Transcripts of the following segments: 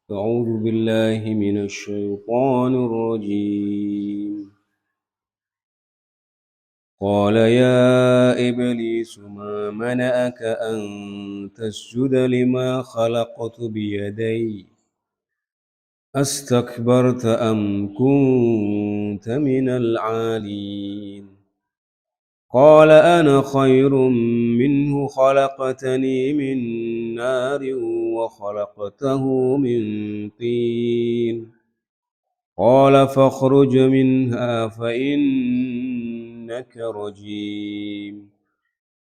أعوذ بالله من الشيطان الرجيم. قال يا إبليس ما منعك أن تسجد لما خلقت بيدي أستكبرت أم كنت من العالين قال أنا خير منه خلقتني من نار وخلقته من طين قال فاخرج منها فإنك رجيم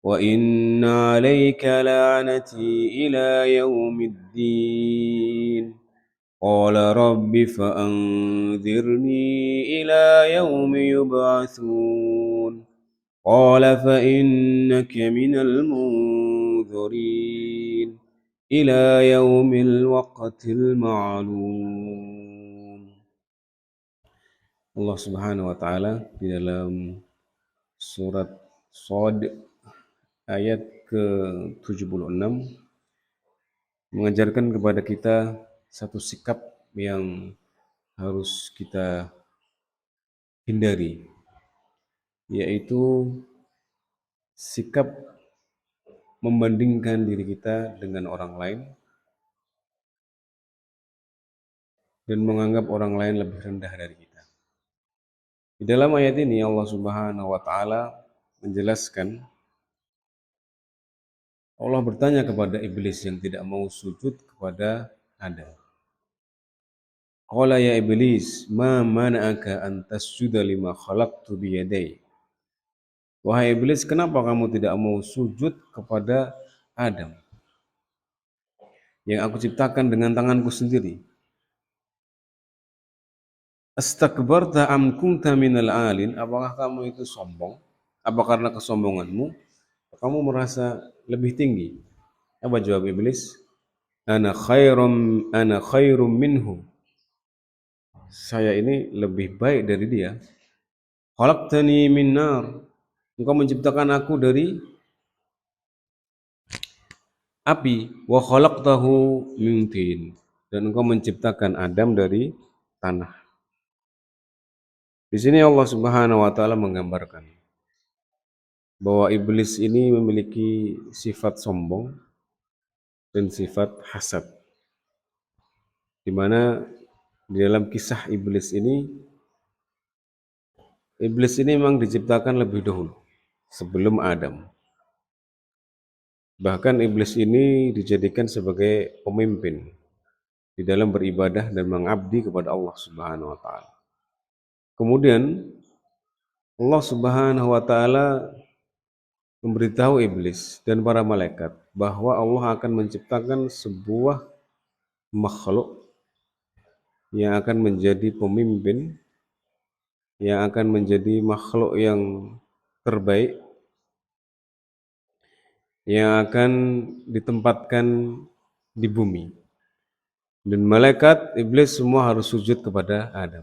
وإن عليك لعنتي إلى يوم الدين قال رب فأنذرني إلى يوم يبعثون قال فإنك من المنذرين إلى يوم الوقت المعلوم. Allah Subhanahu wa taala di dalam surat Shad ayat ke-76 mengajarkan kepada kita satu sikap yang harus kita hindari, yaitu sikap membandingkan diri kita dengan orang lain dan menganggap orang lain lebih rendah dari kita. Di dalam ayat ini Allah Subhanahu wa taala menjelaskan, Allah bertanya kepada iblis yang tidak mau sujud kepada Adam. Qala ya iblis, ma mana'aka an tasjuda lima khalaqtu biyadai. Wahai iblis, kenapa kamu tidak mau sujud kepada Adam yang aku ciptakan dengan tanganku sendiri? Astakbarta am kunta minal alin? Apakah kamu itu sombong? Apa karena kesombonganmu kamu merasa lebih tinggi? Apa jawab iblis? Ana khairum minhu. Saya ini lebih baik dari dia. Khalaqtani min nar. Engkau menciptakan aku dari api. Wa khalaqtahu min tin. Dan engkau menciptakan Adam dari tanah. Di sini Allah Subhanahu wa taala menggambarkan bahwa iblis ini memiliki sifat sombong dan sifat hasad. Di mana di dalam kisah iblis ini memang diciptakan lebih dahulu sebelum Adam. Bahkan iblis ini dijadikan sebagai pemimpin di dalam beribadah dan mengabdi kepada Allah Subhanahu wa taala. Kemudian Allah Subhanahu wa taala memberitahu iblis dan para malaikat bahwa Allah akan menciptakan sebuah makhluk yang akan menjadi pemimpin, yang akan menjadi makhluk yang terbaik, yang akan ditempatkan di bumi. Dan malaikat, iblis semua harus sujud kepada Adam.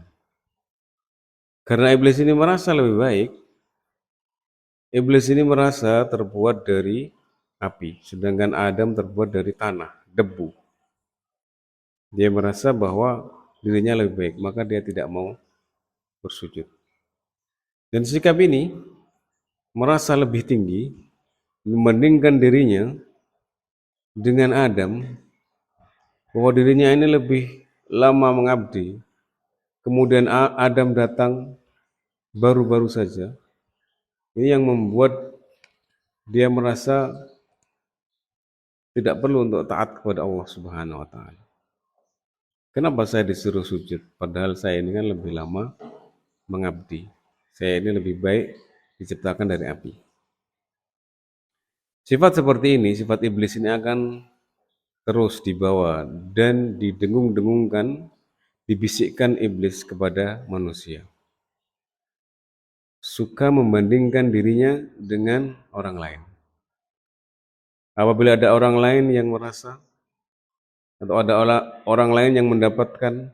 Karena iblis ini merasa lebih baik, iblis ini merasa terbuat dari api, sedangkan Adam terbuat dari tanah, debu. Dia merasa bahwa dirinya lebih baik, maka dia tidak mau bersujud. Dan sikap ini merasa lebih tinggi, membandingkan dirinya dengan Adam, bahwa dirinya ini lebih lama mengabdi. Kemudian Adam datang baru-baru saja. Ini yang membuat dia merasa tidak perlu untuk taat kepada Allah Subhanahu wa taala. Kenapa saya disuruh sujud? Padahal saya ini kan lebih lama mengabdi. Saya ini lebih baik diciptakan dari api. Sifat seperti ini, sifat iblis ini akan terus dibawa dan didengung-dengungkan, dibisikkan iblis kepada manusia. Suka membandingkan dirinya dengan orang lain. Apabila ada orang lain yang merasa atau ada orang lain yang mendapatkan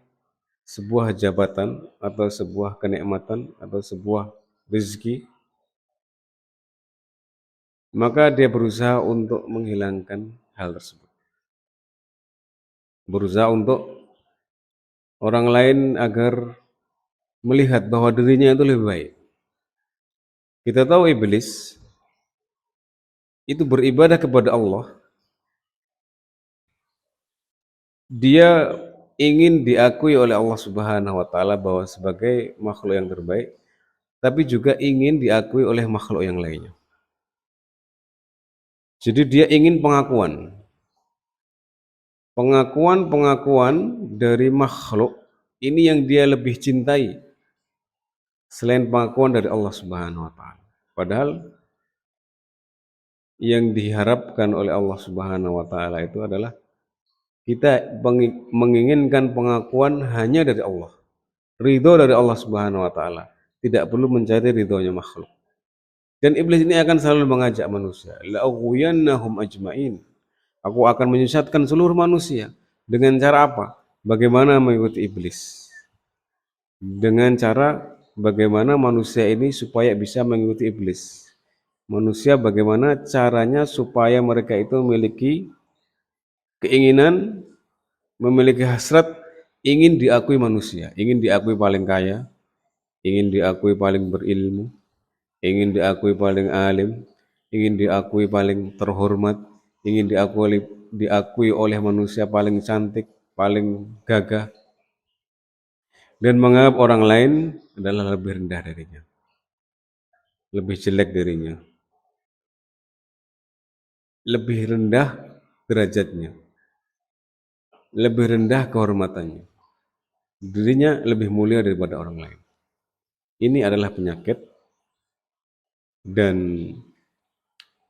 sebuah jabatan atau sebuah kenikmatan atau sebuah rezeki, maka dia berusaha untuk menghilangkan hal tersebut. Berusaha untuk orang lain agar melihat bahwa dirinya itu lebih baik. Kita tahu iblis itu beribadah kepada Allah, dia ingin diakui oleh Allah Subhanahu wa taala bahwa sebagai makhluk yang terbaik, tapi juga ingin diakui oleh makhluk yang lainnya. Jadi dia ingin pengakuan dari makhluk ini yang dia lebih cintai selain pengakuan dari Allah Subhanahu wa taala. Padahal yang diharapkan oleh Allah Subhanahu wa taala itu adalah kita menginginkan pengakuan hanya dari Allah. Ridho dari Allah Subhanahu wa taala. Tidak perlu mencari ridhonya makhluk. Dan iblis ini akan selalu mengajak manusia, la'ughwiyannahum ajma'in. Aku akan menyesatkan seluruh manusia. Dengan cara apa? Bagaimana mengikuti iblis? Dengan cara bagaimana manusia ini supaya bisa mengikuti iblis. Manusia bagaimana caranya supaya mereka itu memiliki keinginan, memiliki hasrat ingin diakui manusia, ingin diakui paling kaya, ingin diakui paling berilmu, ingin diakui paling alim, ingin diakui paling terhormat, ingin diakui oleh manusia paling cantik, paling gagah, dan menganggap orang lain adalah lebih rendah darinya, lebih jelek darinya, lebih rendah derajatnya, lebih rendah kehormatannya, dirinya lebih mulia daripada orang lain. Ini adalah penyakit dan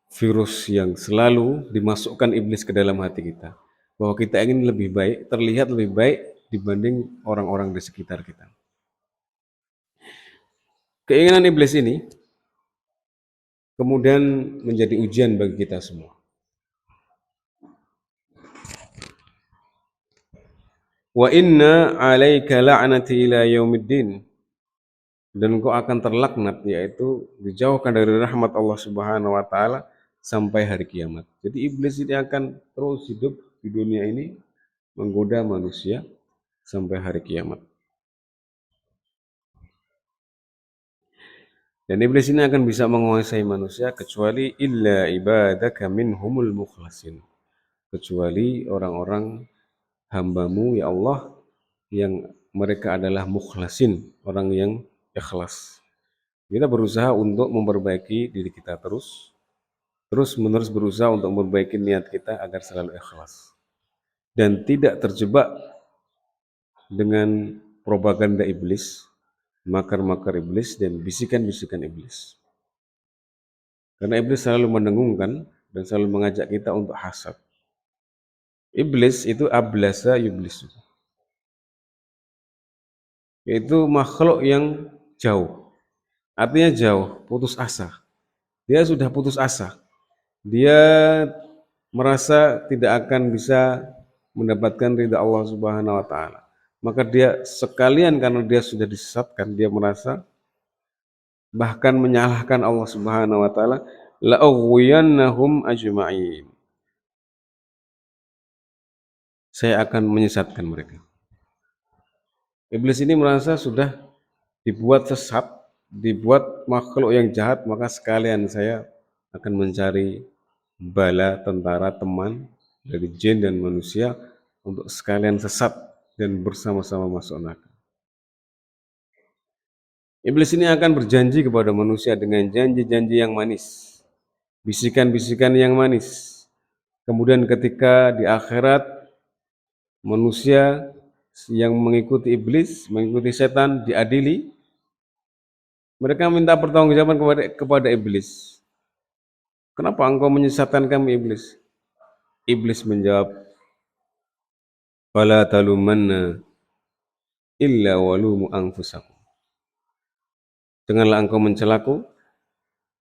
virus yang selalu dimasukkan iblis ke dalam hati kita. Bahwa kita ingin lebih baik, terlihat lebih baik dibanding orang-orang di sekitar kita. Keinginan iblis ini kemudian menjadi ujian bagi kita semua. Wa inna 'alaika la'nati ila yaumiddin. Dan engkau akan terlaknat, yaitu dijauhkan dari rahmat Allah Subhanahu wa taala sampai hari kiamat. Jadi iblis ini akan terus hidup di dunia ini menggoda manusia sampai hari kiamat. Dan iblis ini akan bisa menguasai manusia kecuali illa ibadaka minhumul mukhlasin. Kecuali orang-orang hambamu ya Allah yang mereka adalah mukhlasin, orang yang ikhlas. Kita berusaha untuk memperbaiki diri kita terus-menerus berusaha untuk memperbaiki niat kita agar selalu ikhlas. Dan tidak terjebak dengan propaganda iblis, makar-makar iblis, dan bisikan-bisikan iblis. Karena iblis selalu mendengungkan dan selalu mengajak kita untuk hasad. Iblis itu ablasa iblis, yaitu makhluk yang jauh. Artinya jauh, putus asa. Dia sudah putus asa. Dia merasa tidak akan bisa mendapatkan ridha Allah Subhanahu wa taala. Maka dia sekalian karena dia sudah disesatkan, dia merasa bahkan menyalahkan Allah Subhanahu wa taala, la'ughwiyannahum ajma'in. Saya akan menyesatkan mereka. Iblis ini merasa sudah dibuat sesat, dibuat makhluk yang jahat, maka sekalian saya akan mencari bala, tentara, teman dari jin dan manusia untuk sekalian sesat dan bersama-sama masuk neraka. Iblis ini akan berjanji kepada manusia dengan janji-janji yang manis, bisikan-bisikan yang manis. Kemudian ketika di akhirat manusia yang mengikuti iblis, mengikuti setan diadili, mereka minta pertanggungjawaban kepada iblis. Kenapa engkau menyesatkan kami iblis? Iblis menjawab, fala talumanna illa walumu anfusakum. Janganlah engkau mencelaku,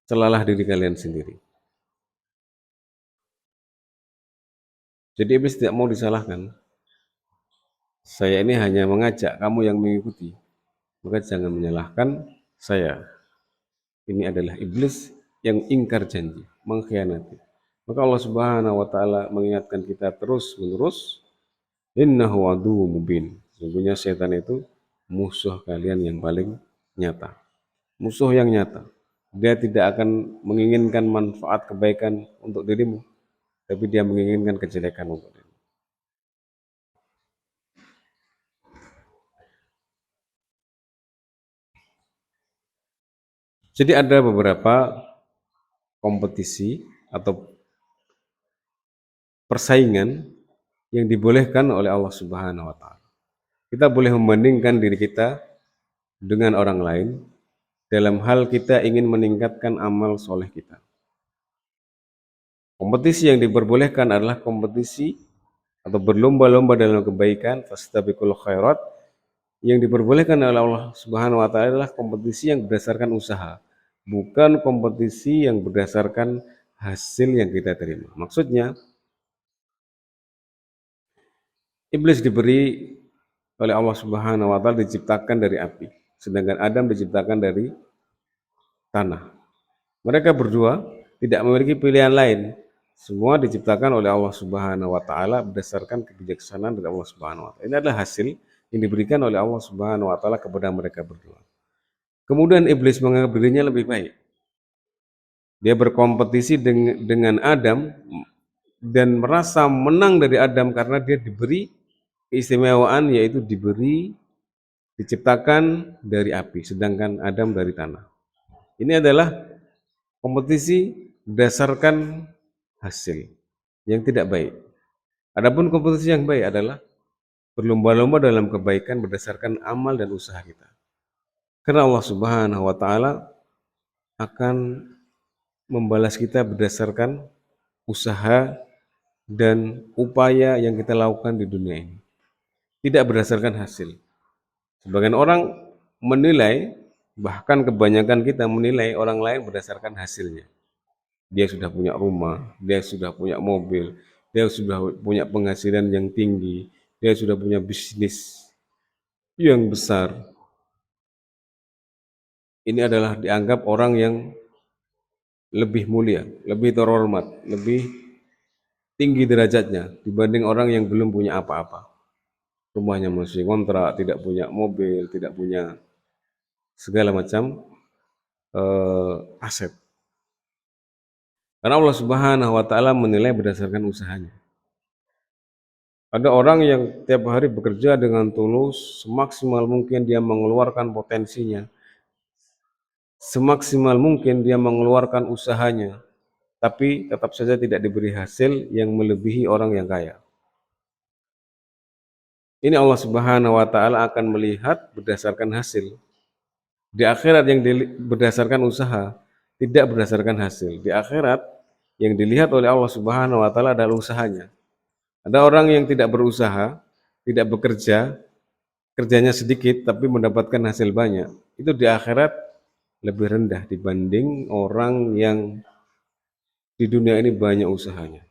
celalah diri kalian sendiri. Jadi iblis tidak mau disalahkan. Saya ini hanya mengajak kamu yang mengikuti, maka jangan menyalahkan saya. Ini adalah iblis yang ingkar janji, mengkhianati. Maka Allah Subhanahu wa taala mengingatkan kita terus-menerus, innahu aduwwum mubin. Sesungguhnya setan itu musuh kalian yang paling nyata. Musuh yang nyata. Dia tidak akan menginginkan manfaat kebaikan untuk dirimu, tapi dia menginginkan kejelekan untuk dirimu. Jadi ada beberapa kompetisi atau persaingan yang dibolehkan oleh Allah Subhanahu wa taala. Kita boleh membandingkan diri kita dengan orang lain dalam hal kita ingin meningkatkan amal soleh kita. Kompetisi yang diperbolehkan adalah kompetisi atau berlomba-lomba dalam kebaikan, fastabiqul khairat. Yang diperbolehkan oleh Allah Subhanahu wa taala adalah kompetisi yang berdasarkan usaha, bukan kompetisi yang berdasarkan hasil yang kita terima. Maksudnya, iblis diberi oleh Allah Subhanahu wa taala diciptakan dari api, sedangkan Adam diciptakan dari tanah. Mereka berdua tidak memiliki pilihan lain. Semua diciptakan oleh Allah Subhanahu wa taala berdasarkan kebijaksanaan dari Allah Subhanahu wa taala. Ini adalah hasil yang diberikan oleh Allah Subhanahu wa taala kepada mereka berdua. Kemudian iblis menganggap dirinya lebih baik. Dia berkompetisi dengan Adam dan merasa menang dari Adam karena dia diberi keistimewaan, yaitu diciptakan dari api, sedangkan Adam dari tanah. Ini adalah kompetisi berdasarkan hasil yang tidak baik. Adapun kompetisi yang baik adalah berlomba-lomba dalam kebaikan berdasarkan amal dan usaha kita. Karena Allah Subhanahu wa taala akan membalas kita berdasarkan usaha dan upaya yang kita lakukan di dunia ini, tidak berdasarkan hasil. Sebagian orang menilai, bahkan kebanyakan kita menilai orang lain berdasarkan hasilnya. Dia sudah punya rumah, dia sudah punya mobil, dia sudah punya penghasilan yang tinggi, dia sudah punya bisnis yang besar. Ini adalah dianggap orang yang lebih mulia, lebih terhormat, lebih tinggi derajatnya dibanding orang yang belum punya apa-apa. Rumahnya masih kontrak, tidak punya mobil, tidak punya segala macam aset. Karena Allah Subhanahu wa taala menilai berdasarkan usahanya. Ada orang yang tiap hari bekerja dengan tulus, semaksimal mungkin dia mengeluarkan potensinya, semaksimal mungkin dia mengeluarkan usahanya, tapi tetap saja tidak diberi hasil yang melebihi orang yang kaya. Ini Allah Subhanahu wa taala akan melihat berdasarkan hasil. Di akhirat yang berdasarkan usaha, tidak berdasarkan hasil. Di akhirat yang dilihat oleh Allah Subhanahu wa taala adalah usahanya. Ada orang yang tidak berusaha, tidak bekerja, kerjanya sedikit tapi mendapatkan hasil banyak. Itu di akhirat lebih rendah dibanding orang yang di dunia ini banyak usahanya.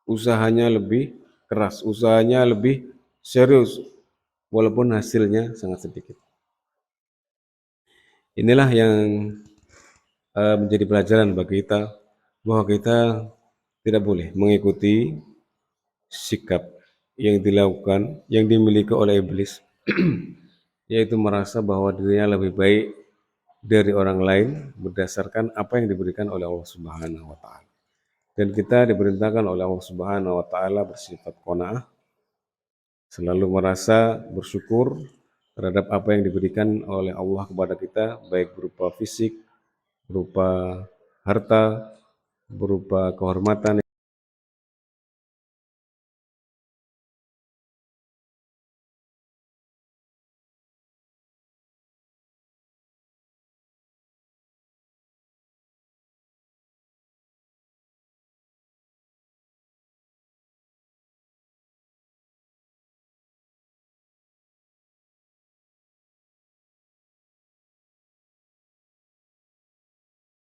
Usahanya lebih keras, usahanya lebih serius, walaupun hasilnya sangat sedikit. Inilah yang menjadi pelajaran bagi kita, bahwa kita tidak boleh mengikuti sikap yang dilakukan, yang dimiliki oleh iblis, yaitu merasa bahwa dirinya lebih baik dari orang lain berdasarkan apa yang diberikan oleh Allah Subhanahu wa taala. Dan kita diperintahkan oleh Allah Subhanahu wa taala bersifat qanaah, selalu merasa bersyukur terhadap apa yang diberikan oleh Allah kepada kita, baik berupa fisik, berupa harta, berupa kehormatan